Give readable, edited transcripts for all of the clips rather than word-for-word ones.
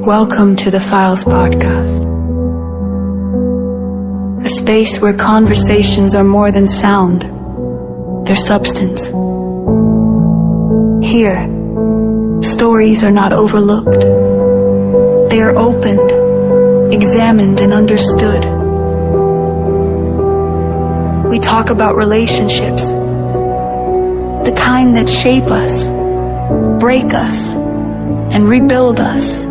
Welcome to the Files Podcast, a space where conversations are more than sound, they're substance. Here, stories are not overlooked. They are opened, examined, and understood. We talk about relationships, the kind that shape us, break us, and rebuild us.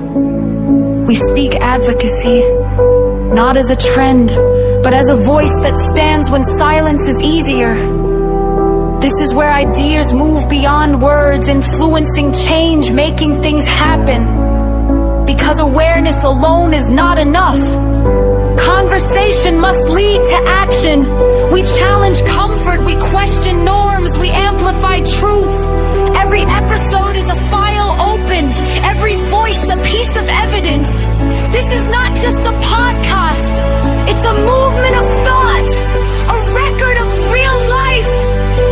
We speak advocacy, not as a trend, but as a voice that stands when silence is easier. This is where ideas move beyond words, influencing change, making things happen. Because awareness alone is not enough. Conversation must lead to action. We challenge comfort, we question norms, we amplify truth. Every episode is a file opened, every voice a piece of evidence. This is not just a podcast, it's a movement of thought, a record of real life,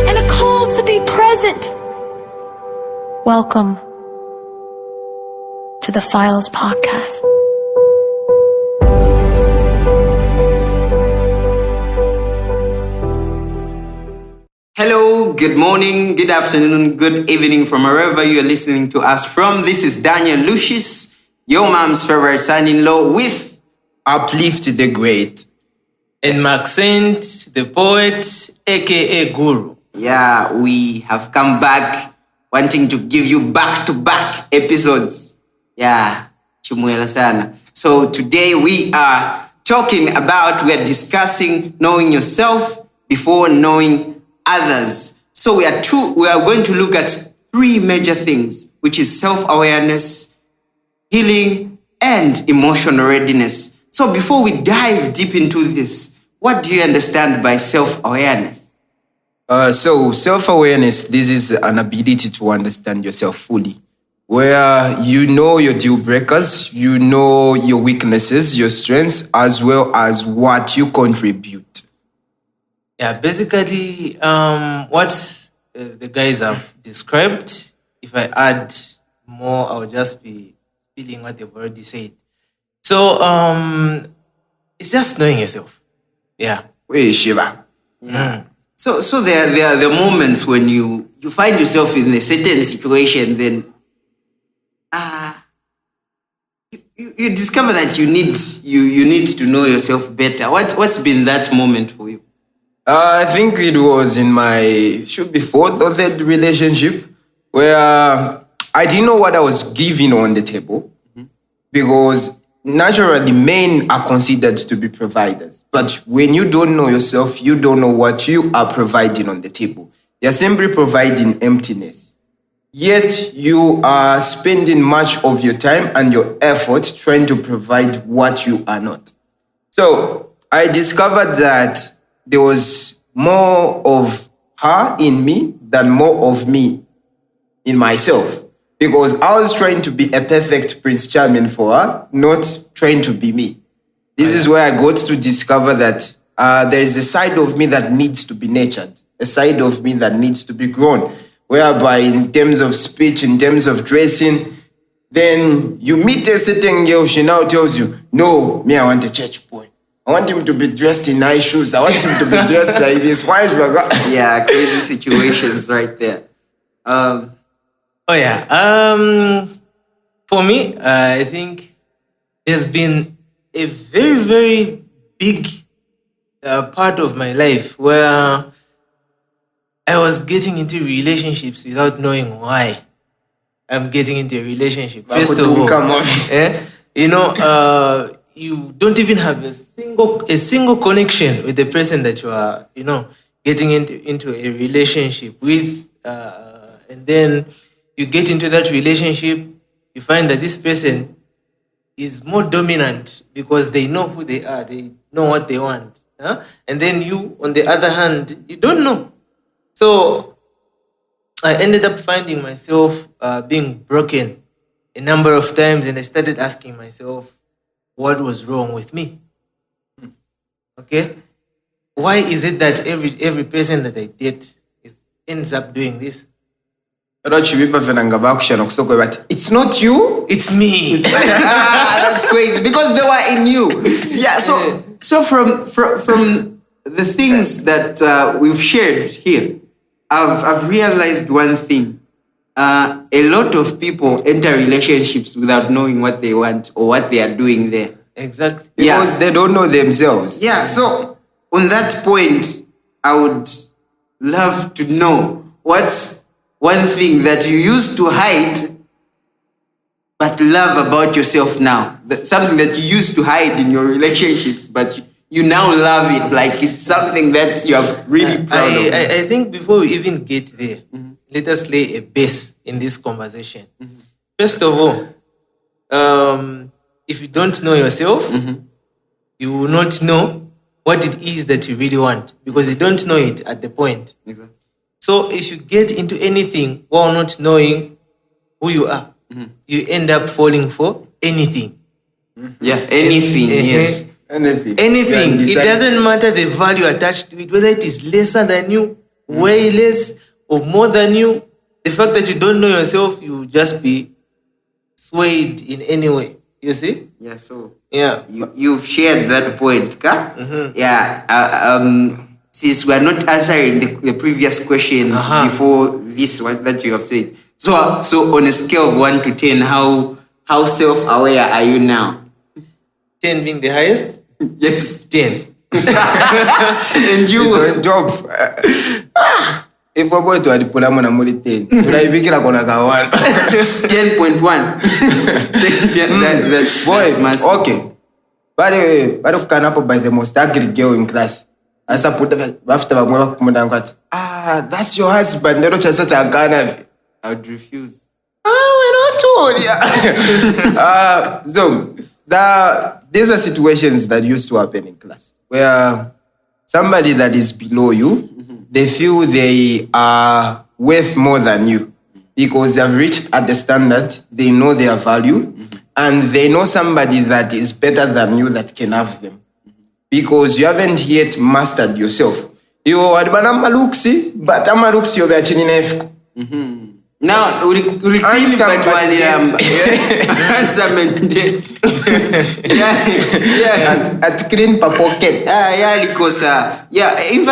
and a call to be present. Welcome to the Files Podcast. Hello, good morning, good afternoon, good evening from wherever you are listening to us from. This is Daniel Lucius, your mom's favorite son-in-law with Uplift the Great. And Maxent, the poet, aka Guru. Yeah, we have come back wanting to give you back-to-back episodes. Yeah, chumuela sana. So today we are discussing knowing yourself before knowing others. So we are going to look at three major things, which is self-awareness, healing, and emotional readiness. So before we dive deep into this, what do you understand by self-awareness? So self-awareness, this is an ability to understand yourself fully, where you know your deal breakers, you know your weaknesses, your strengths, as well as what you contribute. Yeah, basically, what the guys have described, if I add more, I'll just be spilling what they've already said. So, it's just knowing yourself. Yeah. Wait, Shiva. Yeah. So there are the moments when you find yourself in a certain situation, then you discover that you need to know yourself better. What's been that moment for you? I think it was in my, should be fourth or third relationship, where I didn't know what I was giving on the table, because naturally men are considered to be providers. But when you don't know yourself, you don't know what you are providing on the table. You're simply providing emptiness. Yet you are spending much of your time and your effort trying to provide what you are not. So I discovered that there was more of her in me than more of me in myself. Because I was trying to be a perfect Prince Charming for her, not trying to be me. This is where I got to discover that there is a side of me that needs to be nurtured, a side of me that needs to be grown, whereby in terms of speech, in terms of dressing, then you meet a certain girl, she now tells you, no, me, I want a church boy. I want him to be dressed in nice shoes. I want him to be dressed like this. Why? Yeah, crazy situations right there. For me, I think there's been a very, very big part of my life where I was getting into relationships without knowing why I'm getting into a relationship. First of all, you don't even have a single connection with the person that you are, getting into a relationship with, and then you get into that relationship, you find that this person is more dominant because they know who they are, they know what they want, and then you, on the other hand, you don't know. So I ended up finding myself being broken a number of times, and I started asking myself, what was wrong with me? Okay? Why is it that every person that I date ends up doing this? It's not you. It's me. That's crazy because they were in you. Yeah. So from the things that we've shared here, I've realized one thing. A lot of people enter relationships without knowing what they want or what they are doing there. Exactly. Because they don't know themselves. Yeah. So on that point, I would love to know what's one thing that you used to hide but love about yourself now. Something that you used to hide in your relationships, but you now love it. Like it's something that you are really proud of. I think before we even get there, let us lay a base in this conversation. First of all, if you don't know yourself, you will not know what it is that you really want because you don't know it at the point. Exactly. So if you get into anything while not knowing who you are, you end up falling for anything. Yeah, anything, yes. Anything. Anything. You It can decide. doesn't matter the value attached to it, whether it is lesser than you, way less, or more than you. The fact that you don't know yourself, you will just be swayed in any way. You see? Yeah, so Yeah. you've shared that point, ka? Yeah. Since we are not answering the previous question before this one that you have said. So on a scale of 1 to 10, how self-aware are you now? 10 being the highest? Yes. 10. And you It's a job. If we're going to adipula mwana muri 10, tunaivikira kona ka 1. 10.1. That's massive. Okay. Bado kukana hapo by the most ugly girl in class. Asa puta after bamwe bakumunda ngati. That's your husband. Ndero chasa chakana. I would refuse. We're not told. Yeah. So these are situations that used to happen in class where somebody that is below you, they feel they are worth more than you because they have reached at the standard, they know their value, and they know somebody that is better than you that can have them because you haven't yet mastered yourself. You are but amaluksi yobe achini nefu. Now, handsome At clean per pocket. Yeah, because in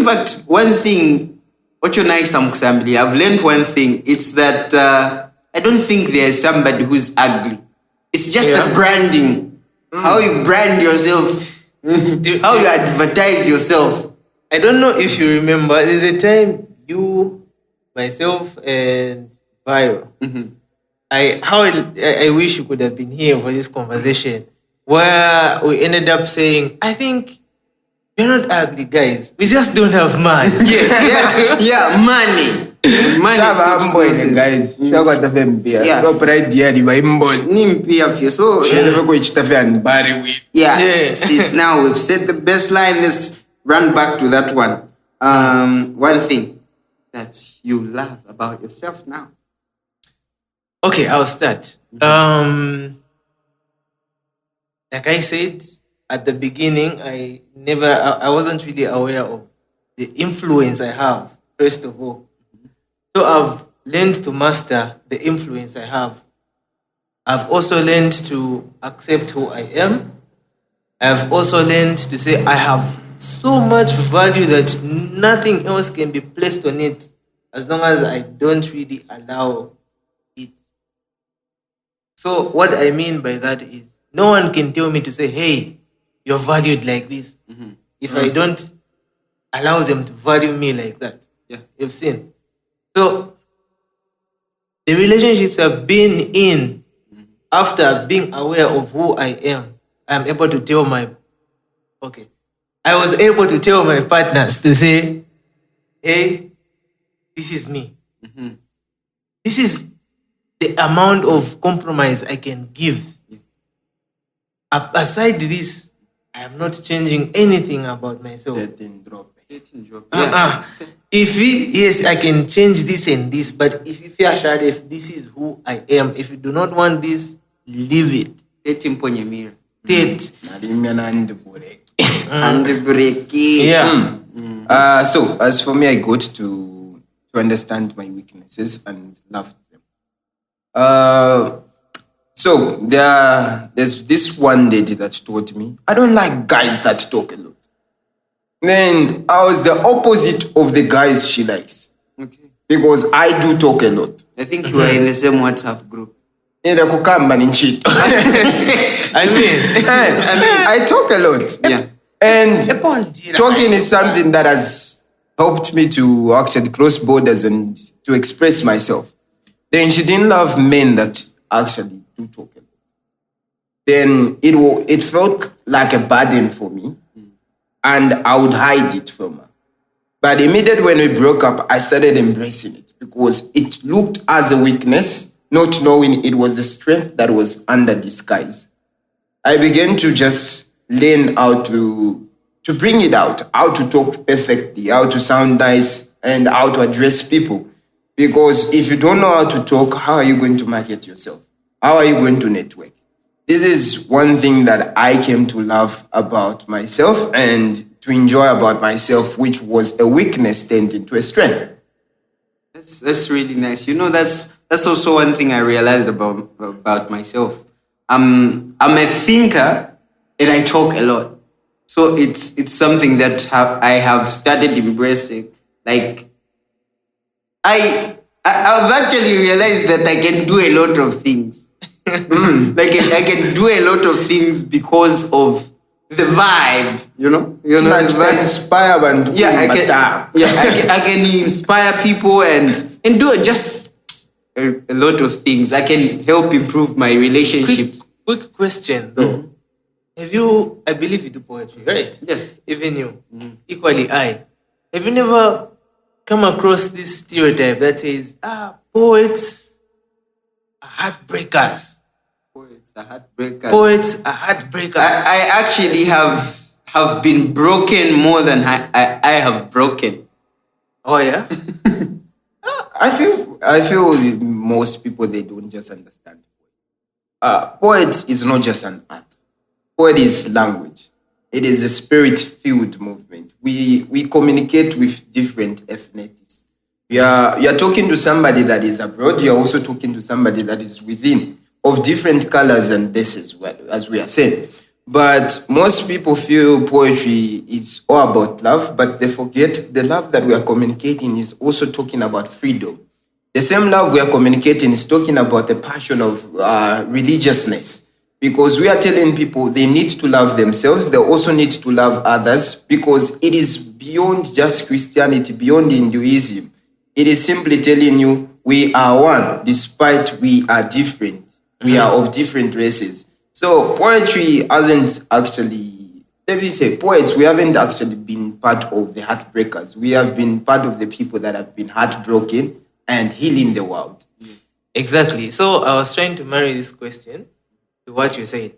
fact, one thing, I've learned one thing. It's that I don't think there's somebody who's ugly. It's just the branding, how you brand yourself, how you advertise yourself. I don't know if you remember, there's a time you, myself, and Viro. I wish you could have been here for this conversation where we ended up saying, I think we're not ugly guys. We just don't have money. Yes, money. Money stops nonsense. Guys, shaka tafe mpia. Yeah. Siko pride yadi ba imboni. Ni mpia fia. So Shele ko ichitafe anibari with. since now we've set the baseline, let's run back to that one. One thing that you love about yourself now. Okay, I'll start. Like I said at the beginning, I wasn't really aware of the influence I have, first of all. So I've learned to master the influence I have. I've also learned to accept who I am. I've also learned to say I have so much value that nothing else can be placed on it as long as I don't really allow it. So what I mean by that is no one can tell me to say, hey, you're valued like this. If I don't allow them to value me like that. Yeah. You've seen. So the relationships I've been in after being aware of who I am, I'm able to tell I was able to tell my partners to say, hey, this is me. This is the amount of compromise I can give. Aside this, I am not changing anything about myself. Yes, I can change this and this, but if you are sure if this is who I am, if you do not want this, leave it. And break it. Yeah. So as for me, I got to to understand my weaknesses and love them. So there's this one lady that taught me, I don't like guys that talk a lot. Then I was the opposite of the guys she likes. Okay. Because I do talk a lot. I think you are in the same WhatsApp group. Enda kukamba ni nchito. I talk a lot. Yeah. And talking is something that has helped me to actually cross borders and to express myself. Then she didn't love men that actually do talk a lot. Then it felt like a burden for me, and I would hide it from her. But immediately when we broke up, I started embracing it because it looked as a weakness, not knowing it was a strength that was under disguise. I began to just learn how to bring it out, how to talk perfectly, how to sound nice, and how to address people. Because if you don't know how to talk, how are you going to market yourself? How are you going to network? This is one thing that I came to love about myself and to enjoy about myself, which was a weakness turned into a strength. That's really nice. You know, that's also one thing I realized about myself. I'm a thinker and I talk a lot. So it's something that I have started embracing. Like I've actually realized that I can do a lot of things. Like I can do a lot of things because of the vibe, you know. Like the vibe. inspire and I can inspire people and do just a lot of things. I can help improve my relationships. Quick question though. Have you, I believe you do poetry, right? Yes. Even you. Equally I. Have you never come across this stereotype that says, poets are heartbreakers? Poets are heartbreakers. Poets are heartbreakers. I actually have been broken more than I have broken. Oh yeah? I feel most people, they don't just understand. Poet is not just an art. Poet is language. It is a spirit-filled movement. We communicate with different ethnicities. You're talking to somebody that is abroad. You're also talking to somebody that is within, of different colors and races, as we are saying. But most people feel poetry is all about love, but they forget the love that we are communicating is also talking about freedom. The same love we are communicating is talking about the passion of religiousness. Because we are telling people they need to love themselves, they also need to love others, because it is beyond just Christianity, beyond Hinduism. It is simply telling you we are one, despite we are different. We are of different races. So poetry hasn't actually, let me say, poets, we haven't actually been part of the heartbreakers. We have been part of the people that have been heartbroken and healing the world. Exactly. So I was trying to marry this question to what you said,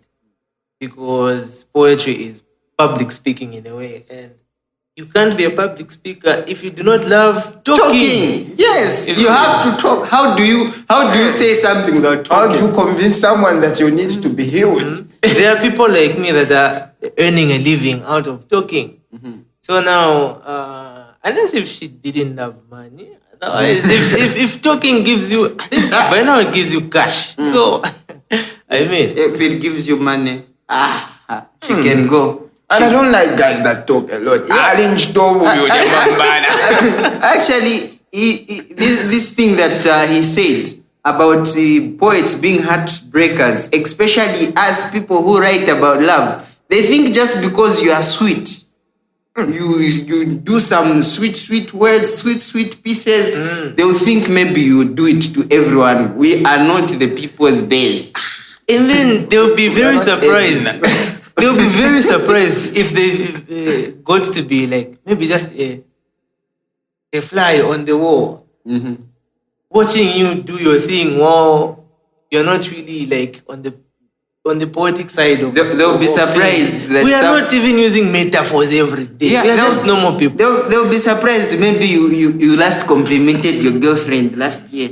because poetry is public speaking in a way, and you can't be a public speaker if you do not love talking. Yes, you have to talk. How do you say something without How talking? to convince someone that you need to be healed? There are people like me that are earning a living out of talking. So now, unless if she didn't have money, otherwise, if talking gives you, I think by now it gives you cash. So, I mean, If it gives you money, she can go. And I don't like guys that talk a lot. Actually, this thing that he said about the poets being heartbreakers, especially as people who write about love, they think just because you are sweet, you do some sweet words, sweet pieces, they'll think maybe you do it to everyone. We are not the people's base. and then they'll be very surprised. They'll be very surprised if they got to be like maybe just a fly on the wall, watching you do your thing while you're not really like on the poetic side of. They'll be surprised that we are not even using metaphors every day. Yeah, we are just normal people. They'll be surprised. Maybe you last complimented your girlfriend last year.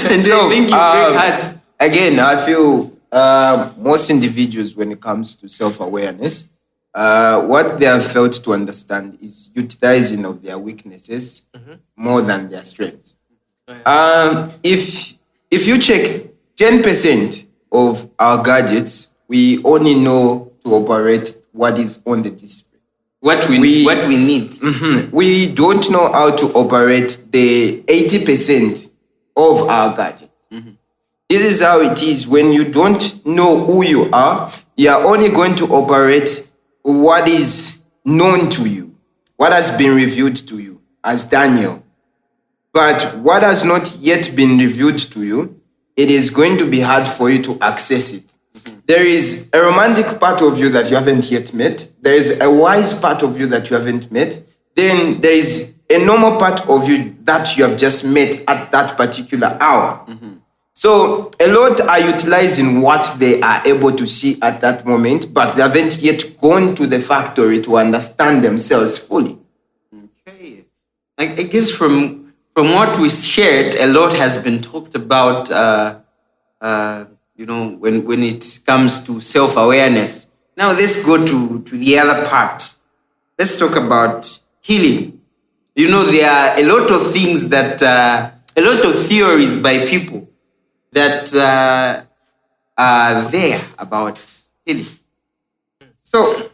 And So, they think you break hearts. again, I feel most individuals, when it comes to self-awareness, what they have failed to understand is utilizing of their weaknesses more than their strengths. If you check 10% of our gadgets, we only know to operate what is on the display. What we need. We don't know how to operate the 80% of our gadget. This is how it is when you don't know who you are. You are only going to operate what is known to you, what has been revealed to you as Daniel. But what has not yet been revealed to you, it is going to be hard for you to access it. There is a romantic part of you that you haven't yet met. There is a wise part of you that you haven't met. Then there is a normal part of you that you have just met at that particular hour. So a lot are utilizing what they are able to see at that moment, but they haven't yet gone to the factory to understand themselves fully. Okay. I guess from what we shared, a lot has been talked about, when it comes to self-awareness. Now let's go to the other part. Let's talk about healing. There are a lot of things that, a lot of theories by people that are there about healing. So,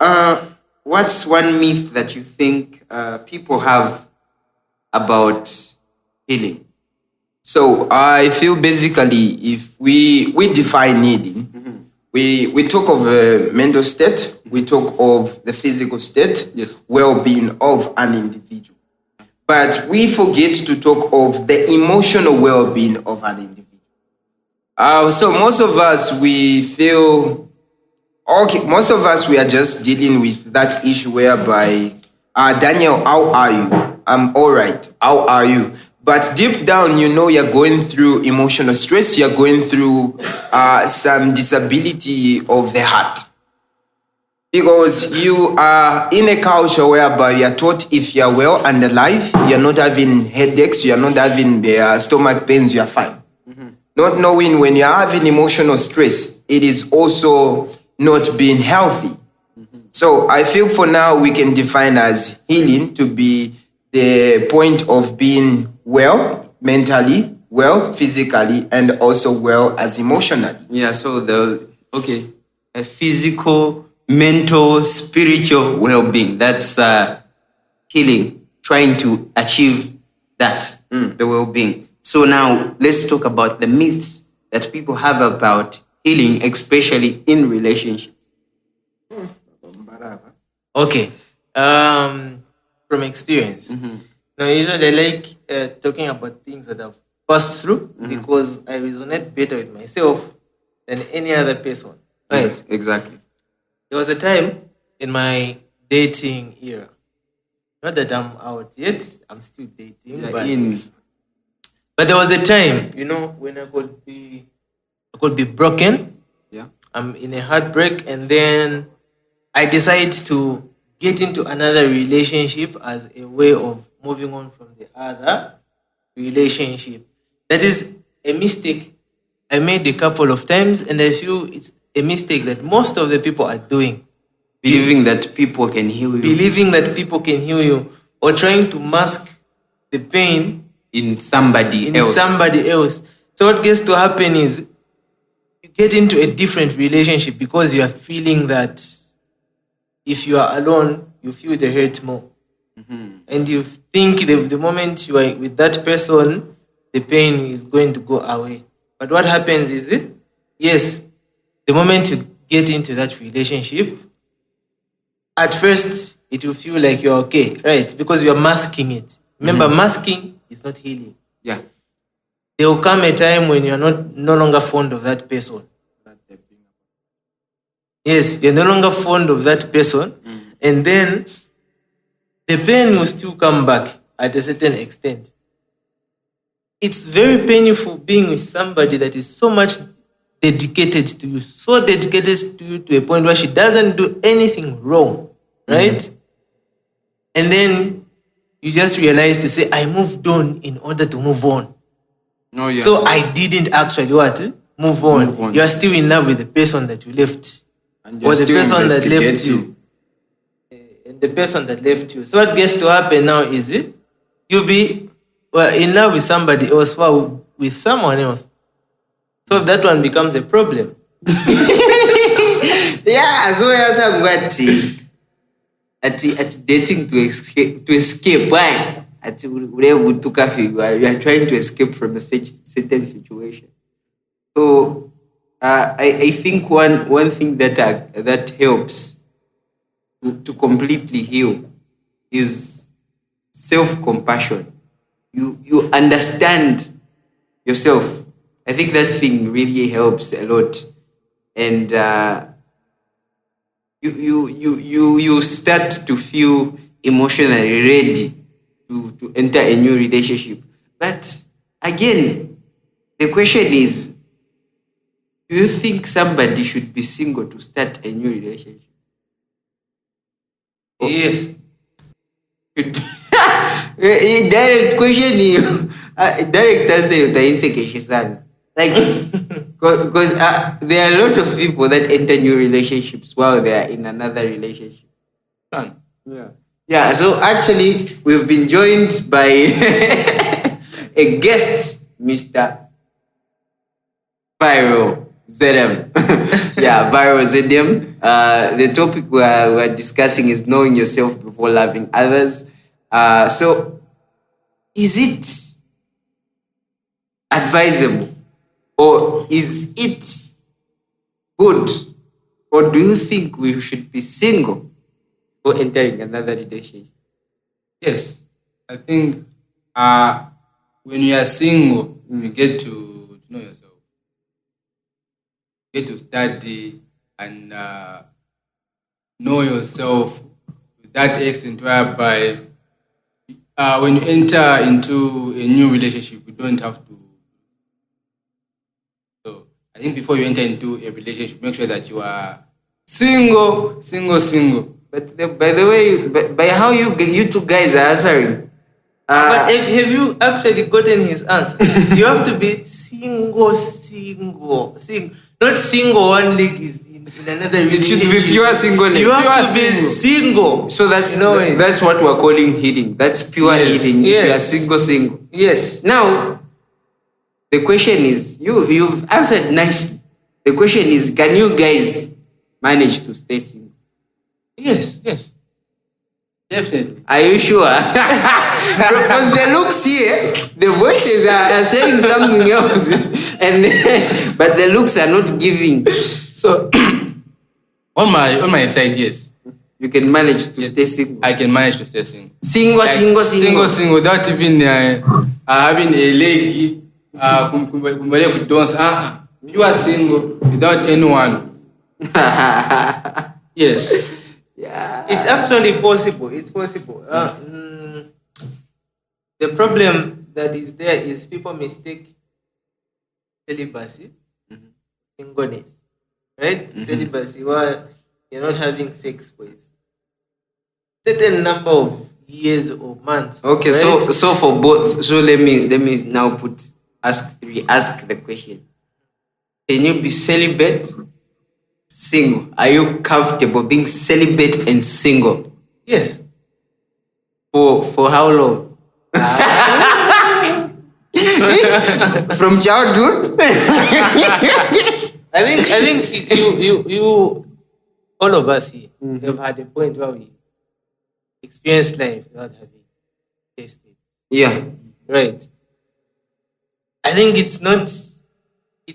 what's one myth that you think people have about healing? So I feel basically if we define needing, we talk of a mental state, we talk of the physical state, Yes. well-being of an individual. But we forget to talk of the emotional well-being of an individual. So most of us, we feel, okay, most of us, we are just dealing with that issue whereby, Daniel, how are you? I'm all right. How are you? But deep down, you're going through emotional stress. You're going through some disability of the heart. Because you are in a culture whereby you're taught if you're well and alive, you're not having headaches, you're not having stomach pains, you're fine. Not knowing when you're having emotional stress, it is also not being healthy. So I feel for now we can define as healing to be the point of being well mentally, well physically, and also well as emotionally. Yeah, so a physical, mental, spiritual well-being. That's healing, trying to achieve that, the well-being. So now let's talk about the myths that people have about healing, especially in relationships. Okay. From experience. Now, usually I like talking about things that I've passed through because I resonate better with myself than any other person. Right? Exactly. There was a time in my dating era. Not that I'm out yet, I'm still dating. But there was a time, when I could be broken. Yeah. I'm in a heartbreak, and then I decide to get into another relationship as a way of moving on from the other relationship. That is a mistake I made a couple of times, and I feel it's a mistake that most of the people are doing. Believing that people can heal you. Believing that people can heal you, or trying to mask the pain in somebody else. So what gets to happen is you get into a different relationship because you are feeling that if you are alone, you feel the hurt more. And you think the moment you are with that person, the pain is going to go away. But what happens is, yes, the moment you get into that relationship, at first it will feel like you're okay, right? Because you are masking it. Remember, masking is not healing. Yeah. There will come a time when you're no longer fond of that person. Yes, you're no longer fond of that person. And then the pain will still come back at a certain extent. It's very painful being with somebody that is so much dedicated to you, so dedicated to you to a point where she doesn't do anything wrong, right? And then you just realize to say, I moved on in order to move on. Oh, yeah. So I didn't actually what? Move on. You are still in love with the person that you left. And Or the person that left you. the person that left you. So what gets to happen now is you'll be in love with somebody else while with someone else. So that one becomes a problem. Yeah, so I'm at dating to escape. Why? You are trying to escape from a certain situation. So I think one thing that helps to completely heal is self-compassion. You understand yourself. I think that thing really helps a lot, and you start to feel emotionally ready to enter a new relationship. But again, the question is, do you think somebody should be single to start a new relationship? Yes. Direct question direct answer utainsekeshe sana, like because there are a lot of people that enter new relationships while they are in another relationship. Yeah, so actually we've been joined by a guest, Mr. Viral ZM. Yeah, Viral ZM. The topic we're discussing is knowing yourself before loving others. So is it advisable, or is it good, or do you think we should be single or entering another relationship? Yes, I think when you are single, you get to know yourself. You get to study and know yourself to that extent whereby when you enter into a new relationship, you don't have to. So I think before you enter into a relationship, make sure that you are single. But by the way, by how you two guys are answering, But have you actually gotten his answer? You have to be single. Not single one leg is in another it relationship. should be pure singleness. You have to be single. So that's You know it. that's what we're calling healing. That's pure Yes, healing. If you are yes. single. Yes. Now, the question is, you've answered nicely. The question is, can you guys manage to stay single? Yes. Yes, definitely. Are you sure? Because the looks here, the voices are saying something else, and but the looks are not giving. So on my side, yes, You can manage to stay single. I can manage to stay single. Single. Without even having a leg, kumbale kudonsa. Pure single without anyone. Yes. Yeah. It's actually possible. It's possible. The problem that is there is people mistake celibacy, singleness, right? Celibacy, while you're not having sex for a certain number of years or months. Okay, right? so for both, so let me now ask the question. Can you be celibate, single? Are you comfortable being celibate and single? Yes. For how long? From childhood? I think you all of us here have had a point where we experienced life without having tasted it. Yeah. Right. I think it's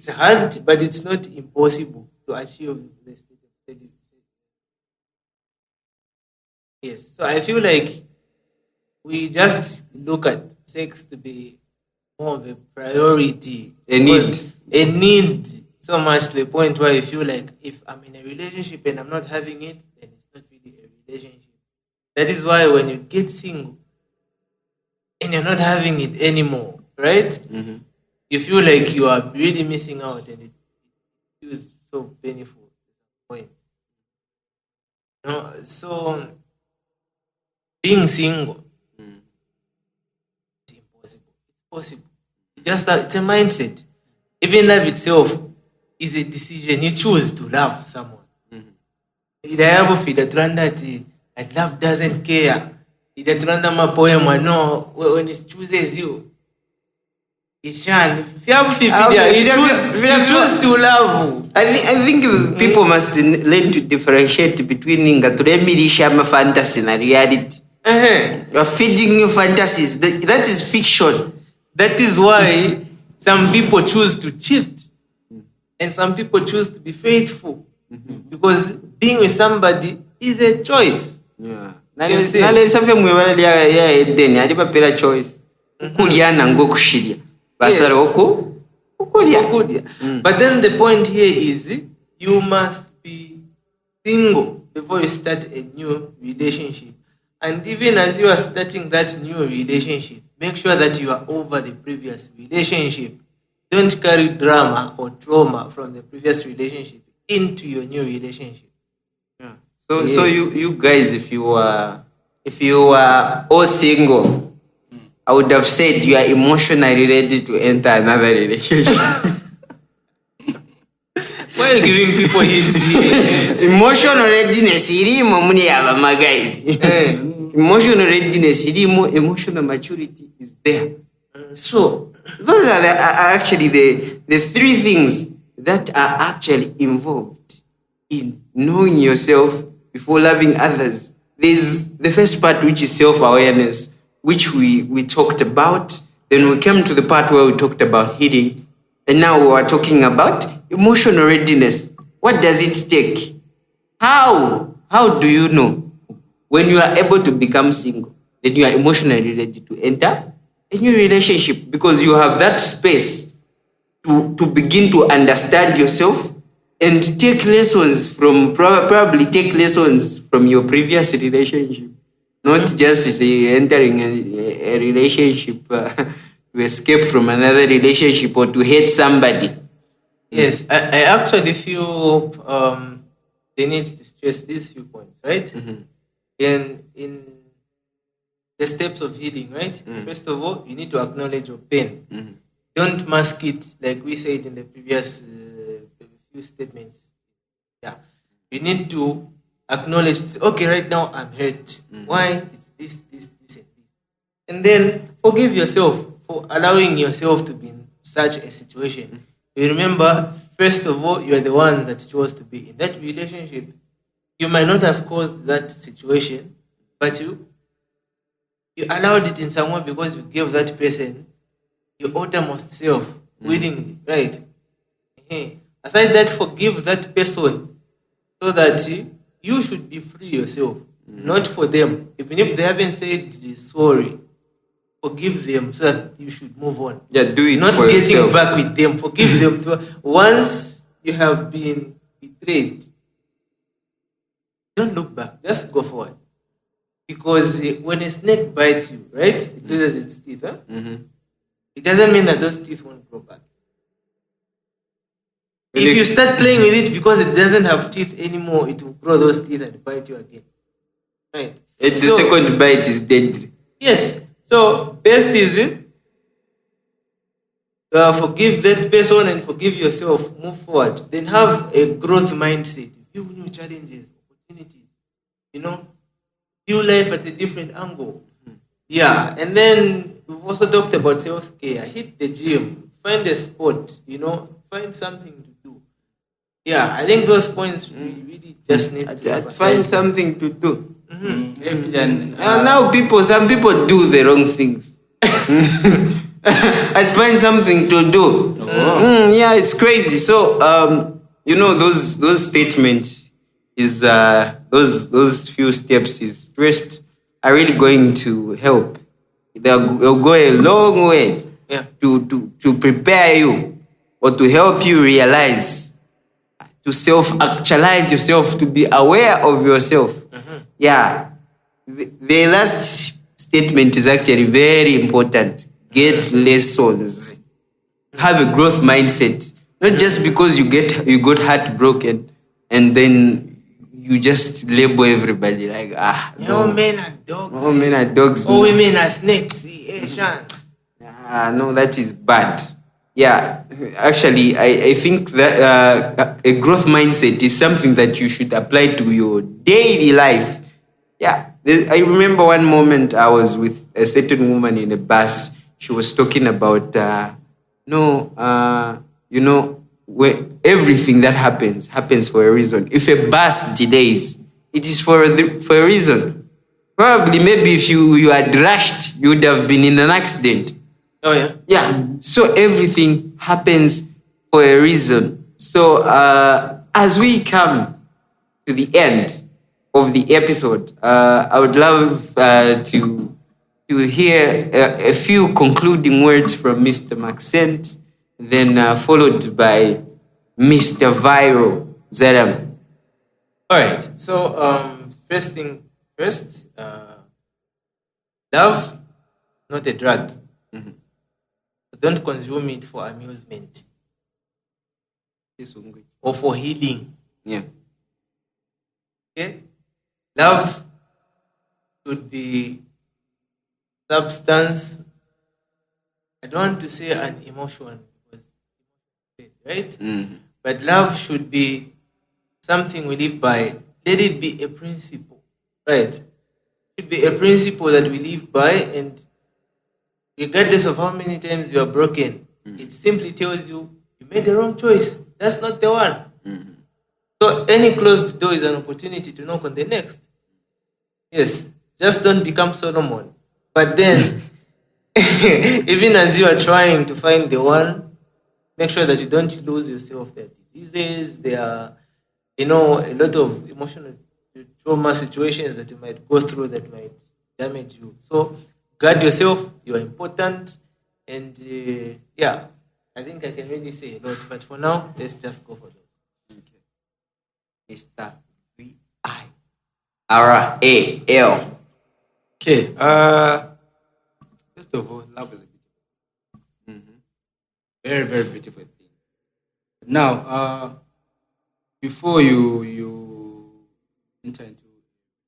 hard, but it's not impossible to achieve the state of celibacy. Yes. So I feel like we just look at sex to be more of a priority. A because a need so much to a point where you feel like if I'm in a relationship and I'm not having it, then it's not really a relationship. That is why when you get single and you're not having it anymore, right? You feel like you are really missing out, and it feels so painful at that point. So being single is impossible. It's possible. It's a mindset. Even love itself is a decision. You choose to love someone. that love doesn't care. That random poem, I know when it chooses you. It's Shan. If you have 50 there, you choose to love. I think people must learn to differentiate between Ngaturemirisha fantasy and reality. You're feeding you fantasies. That is fiction. That is why some people choose to cheat and some people choose to be faithful. Because being with somebody is a choice. Yeah. You see? Nale safe mwebala ya edeni alipa pela choice. Kuliana ngo kushiria. Basara oko kulia. But then the point here is you must be single before you start a new relationship. And even as you are starting that new relationship, make sure that you are over the previous relationship. Don't carry drama or trauma from the previous relationship into your new relationship. Yeah. So you guys, if you are all single, I would have said you are emotionally ready to enter another relationship. Why are you giving people hints here? Emotional readiness, my guys. Emotional readiness, emotional maturity is there. So those are actually the three things that are actually involved in knowing yourself before loving others. There's the first part, which is self-awareness, which we talked about. Then we came to the part where we talked about healing. And now we are talking about emotional readiness. What does it take? How do you know when you are able to become single, then you are emotionally ready to enter a new relationship? Because you have that space to begin to understand yourself and take lessons from, probably take lessons from your previous relationship. Not just entering a relationship to escape from another relationship or to hate somebody. Yes, I actually feel they need to stress these few points, right? In the steps of healing, right? First of all, you need to acknowledge your pain. Don't mask it like we said in the previous few statements. Yeah, you need to acknowledge, okay, right now I'm hurt. Why? It's this, and this. And then forgive yourself for allowing yourself to be in such a situation. You remember, first of all, you are the one that chose to be in that relationship. You might not have caused that situation, but you allowed it in some way because you gave that person your uttermost self willingly, right? Aside that, forgive that person so that you should be free yourself, not for them. Even if they haven't said sorry, forgive them so that you should move on. Yeah, do it not for getting yourself. back with them. Forgive them. Once you have been betrayed, don't look back. Just go forward. Because when a snake bites you, right, it loses its teeth. Huh? It doesn't mean that those teeth won't grow back. If you start playing with it because it doesn't have teeth anymore, it will grow those teeth and bite you again. Right? The second bite is deadly. Yes. So, best is forgive that person and forgive yourself. Move forward. Then have a growth mindset. View new challenges, opportunities. View life at a different angle. Yeah. And then we've also talked about self-care. Hit the gym. Find a sport. Find something to do. Yeah, I think those points we really just need to emphasize. Find something to do. Now some people do the wrong things. I'd find something to do. Yeah, it's crazy. So those statements is those few steps is stressed are really going to help. They'll go a long way to prepare you or to help you realize, to self-actualize yourself, to be aware of yourself. Yeah. The last statement is actually very important. Get lessons. Have a growth mindset. Not just because you got heartbroken and then you just label everybody like, no. Men are dogs. All men are dogs. All women are snakes. No, that is bad. Yeah, actually, I think that a growth mindset is something that you should apply to your daily life. Yeah, I remember one moment I was with a certain woman in a bus. She was talking about, when everything that happens for a reason. If a bus delays, it is for a reason. Probably, maybe if you had rushed, you would have been in an accident. Oh yeah. Yeah. So everything happens for a reason. So as we come to the end of the episode, I would love to hear a few concluding words from Mr. Maxent, then followed by Mr. Viral Zeram. All right. So first thing first, love is not a drug. So don't consume it for amusement or for healing. Yeah. Okay? Love should be substance. I don't want to say an emotion, because right? But love should be something we live by. Let it be a principle, right? It should be a principle that we live by, and regardless of how many times you are broken, it simply tells you you made the wrong choice. That's not the one. So any closed door is an opportunity to knock on the next. Yes, just don't become Solomon. But then, even as you are trying to find the one, make sure that you don't lose yourself. There are diseases, there are, a lot of emotional trauma situations that you might go through that might damage you. So guard yourself. You are important. And I think I can really say a lot. But for now, let's just go for those. Mr. Viral. Okay. First of all, love is a beautiful, very, very beautiful thing. Now, before you enter into a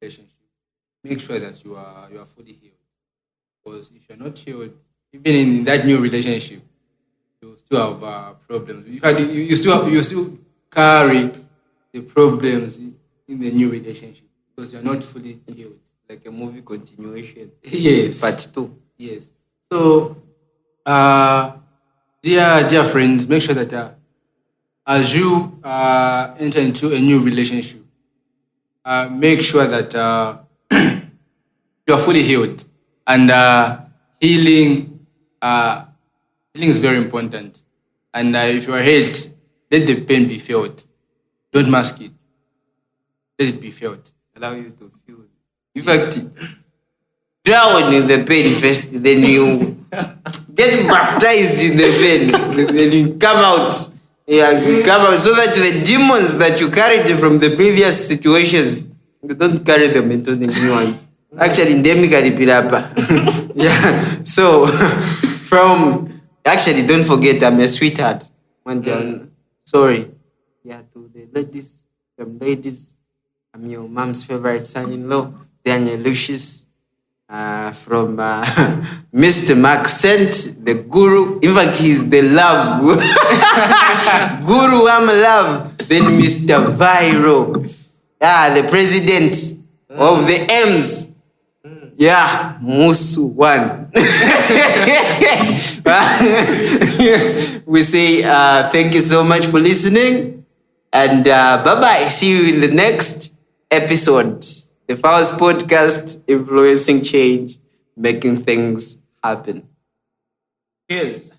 relationship, make sure that you are fully healed. Because if you're not healed, even in that new relationship, you still have problems. In fact, you still carry the problems in the new relationship because you're not fully healed. Like a movie continuation. Yes. Part 2. Yes. So, dear friends, make sure that as you enter into a new relationship, make sure that you are fully healed, and healing is very important. And if you are hurt, let the pain be felt. Don't mask it. Let it be felt. Allow you to feel. In fact, drown in the pain first, then you get baptized in the pain, then you come out. Yeah, you come out so that the demons that you carried from the previous situations, you don't carry them into the new ones. Actually, endemically pilapa. Yeah. So actually, don't forget, I'm a sweetheart. Sorry. Yeah, to the ladies, I'm your mom's favorite son-in-law, Daniel Lucius, from Mr. Maxent, the guru. In fact, he's the love guru. Guru, I'm love. Then Mr. Viral, the president of the M's. Yeah, Musu one. We say thank you so much for listening, and bye-bye. See you in the next episode. The Fowls Podcast, influencing change, making things happen. Cheers.